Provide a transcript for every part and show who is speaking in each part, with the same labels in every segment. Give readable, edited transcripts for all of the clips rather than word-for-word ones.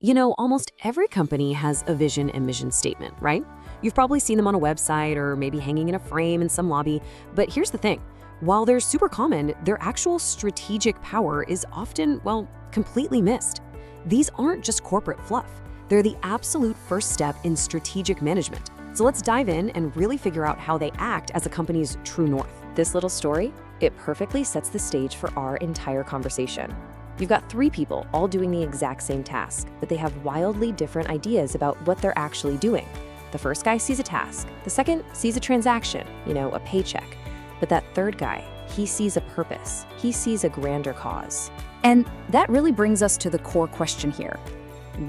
Speaker 1: You know, almost every company has a vision and mission statement, right? You've probably seen them on a website or maybe hanging in a frame in some lobby. But here's the thing. While they're super common, their actual strategic power is often, well, completely missed. These aren't just corporate fluff. They're the absolute first step in strategic management. So let's dive in and really figure out how they act as a company's true north. This little story, it perfectly sets the stage for our entire conversation. You've got three people all doing the exact same task, but they have wildly different ideas about what they're actually doing. The first guy sees a task. The second sees a transaction, a paycheck. But that third guy, he sees a purpose. He sees a grander cause.
Speaker 2: And that really brings us to the core question here.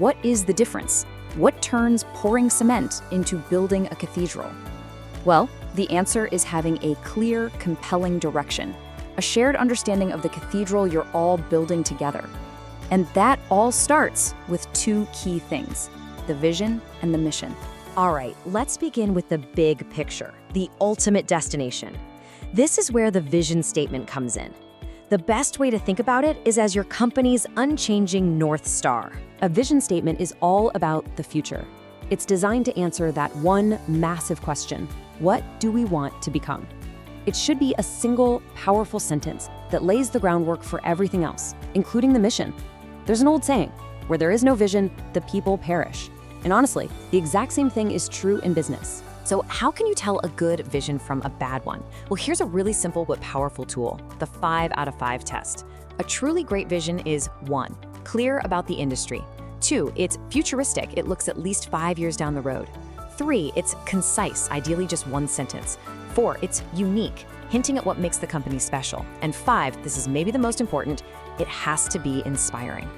Speaker 2: What is the difference? What turns pouring cement into building a cathedral? Well, the answer is having a clear, compelling direction, a shared understanding of the cathedral you're all building together. And that all starts with two key things, the vision and the mission.
Speaker 1: All right, let's begin with the big picture, the ultimate destination. This is where the vision statement comes in. The best way to think about it is as your company's unchanging North Star. A vision statement is all about the future. It's designed to answer that one massive question: what do we want to become? It should be a single, powerful sentence that lays the groundwork for everything else, including the mission. There's an old saying, where there is no vision, the people perish. And honestly, the exact same thing is true in business. So how can you tell a good vision from a bad one? Well, here's a really simple but powerful tool, the 5 out of 5 test. A truly great vision is 1, clear about the industry. 2, it's futuristic. It looks at least 5 years down the road. 3, it's concise, ideally just one sentence. 4, it's unique, hinting at what makes the company special. And 5, this is maybe the most important, it has to be inspiring.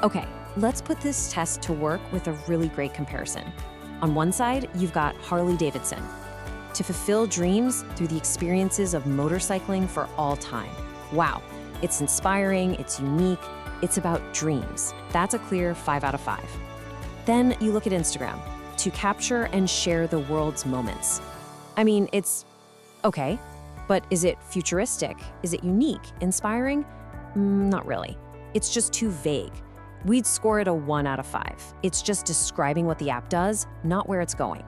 Speaker 1: Okay, let's put this test to work with a really great comparison. On one side, you've got Harley-Davidson. To fulfill dreams through the experiences of motorcycling for all time. Wow, it's inspiring, it's unique, it's about dreams. That's a clear 5 out of 5. Then you look at Instagram, to capture and share the world's moments. I mean, it's okay, but is it futuristic? Is it unique, inspiring? Not really. It's just too vague. We'd score it a 1 out of 5. It's just describing what the app does, not where it's going.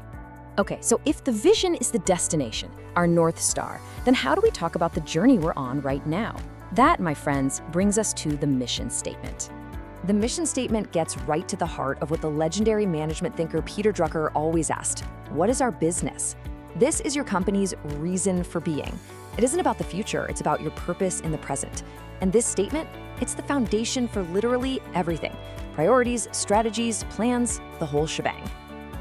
Speaker 1: Okay, so if the vision is the destination, our North Star, then how do we talk about the journey we're on right now? That, my friends, brings us to the mission statement. The mission statement gets right to the heart of what the legendary management thinker Peter Drucker always asked: what is our business? This is your company's reason for being. It isn't about the future, it's about your purpose in the present. And this statement, it's the foundation for literally everything. Priorities, strategies, plans, the whole shebang.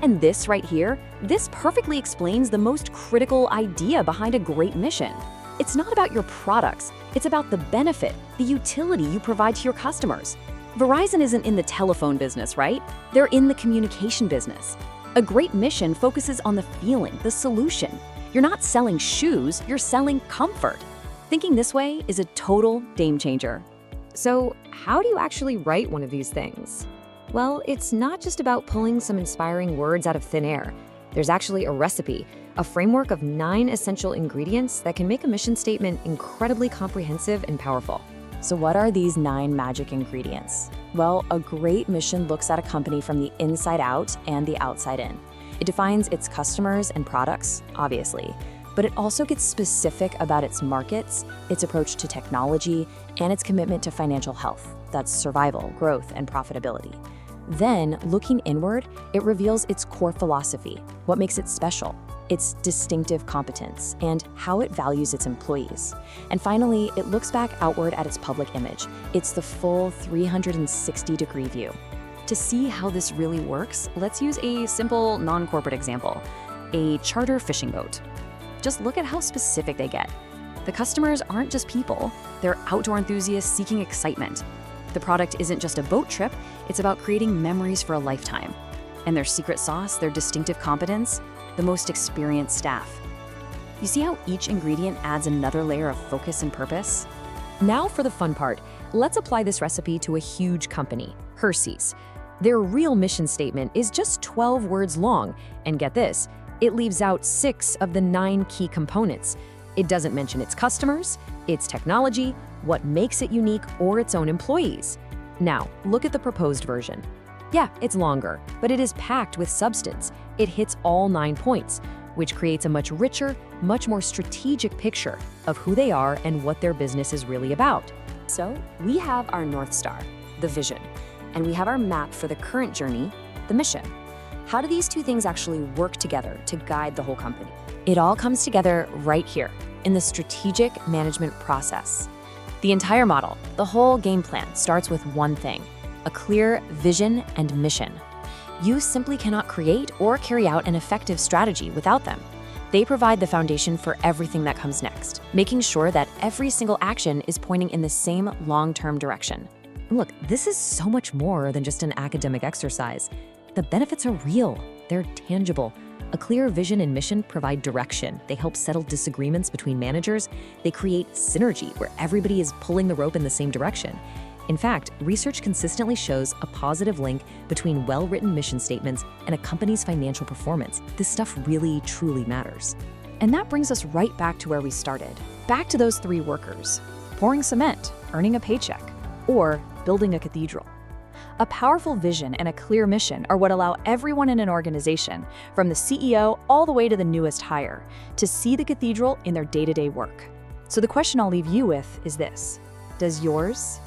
Speaker 1: And this right here, this perfectly explains the most critical idea behind a great mission. It's not about your products, it's about the benefit, the utility you provide to your customers. Verizon isn't in the telephone business, right? They're in the communication business. A great mission focuses on the feeling, the solution. You're not selling shoes, you're selling comfort. Thinking this way is a total game changer. So, how do you actually write one of these things? Well, it's not just about pulling some inspiring words out of thin air. There's actually a recipe, a framework of 9 essential ingredients that can make a mission statement incredibly comprehensive and powerful. So what are these 9 magic ingredients? Well, a great mission looks at a company from the inside out and the outside in. It defines its customers and products, obviously, but it also gets specific about its markets, its approach to technology, and its commitment to financial health. That's survival, growth, and profitability. Then, looking inward, it reveals its core philosophy, what makes it special, its distinctive competence, and how it values its employees. And finally, it looks back outward at its public image. It's the full 360-degree view. To see how this really works, let's use a simple non-corporate example, a charter fishing boat. Just look at how specific they get. The customers aren't just people, they're outdoor enthusiasts seeking excitement. The product isn't just a boat trip, it's about creating memories for a lifetime. And their secret sauce, their distinctive competence, the most experienced staff. You see how each ingredient adds another layer of focus and purpose? Now for the fun part. Let's apply this recipe to a huge company, Hershey's. Their real mission statement is just 12 words long, and get this, it leaves out 6 of the 9 key components. It doesn't mention its customers, its technology, what makes it unique, or its own employees. Now, look at the proposed version. Yeah, it's longer, but it is packed with substance. It hits all 9 points, which creates a much richer, much more strategic picture of who they are and what their business is really about.
Speaker 2: So we have our North Star, the vision, and we have our map for the current journey, the mission. How do these two things actually work together to guide the whole company?
Speaker 1: It all comes together right here in the strategic management process. The entire model, the whole game plan starts with one thing: a clear vision and mission. You simply cannot create or carry out an effective strategy without them. They provide the foundation for everything that comes next, making sure that every single action is pointing in the same long-term direction. And look, this is so much more than just an academic exercise. The benefits are real, they're tangible. A clear vision and mission provide direction. They help settle disagreements between managers. They create synergy where everybody is pulling the rope in the same direction. In fact, research consistently shows a positive link between well-written mission statements and a company's financial performance. This stuff really, truly matters.
Speaker 2: And that brings us right back to where we started. Back to those three workers: pouring cement, earning a paycheck, or building a cathedral. A powerful vision and a clear mission are what allow everyone in an organization, from the CEO all the way to the newest hire, to see the cathedral in their day-to-day work. So the question I'll leave you with is this: does yours